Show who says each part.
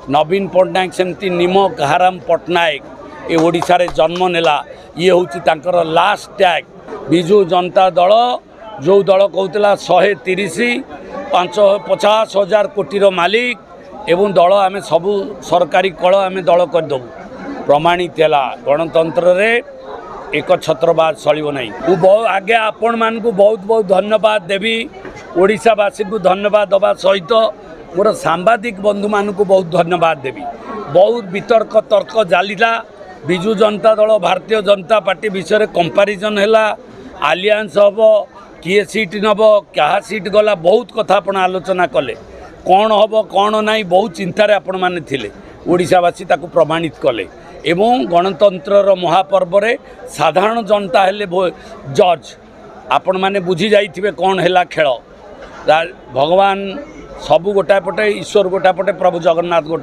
Speaker 1: नवीन पट्टनायक सेमती निमक हाराम पट्टनायक ए ओडिशा रे जन्म नेला ये होची तांकर लास्ट टैग। बिजु जनता दल जो दल कहूला 130 550,000 कोटीर मालिक एवं दल आम सबू सरकारी कल आम दल करदेबू प्रमाणित है गणतंत्र रे एक छत्रवाद चलो ना। बहुत आगे आपण मान को बहुत बहुत धन्यवाद देवी ओडिशावासी को धन्यवाद दवा सहित मोर सांबादिक बंधु मान को बहुत धन्यवाद देवी। बहुत वितर्क तर्क जालीला बिजु जनता दल भारतीय जनता पार्टी विषय कंपैरिजन है आलियांस हम किए सीट नब क्या सीट गला बहुत कथा आप आलोचना कले कौन हम कौन ना बहुत चिंतार आपण मैंने थिले ओडिशावासी ताकू प्रमाणित कले एवं गणतंत्र महापर्व रे साधारण जनता हेले जज आपण मैंने बुझी जाइथिबे कौन है खेल भगवान सबू गोटाए पटे ईश्वर गोटाए पटे प्रभु जगन्नाथ गोटा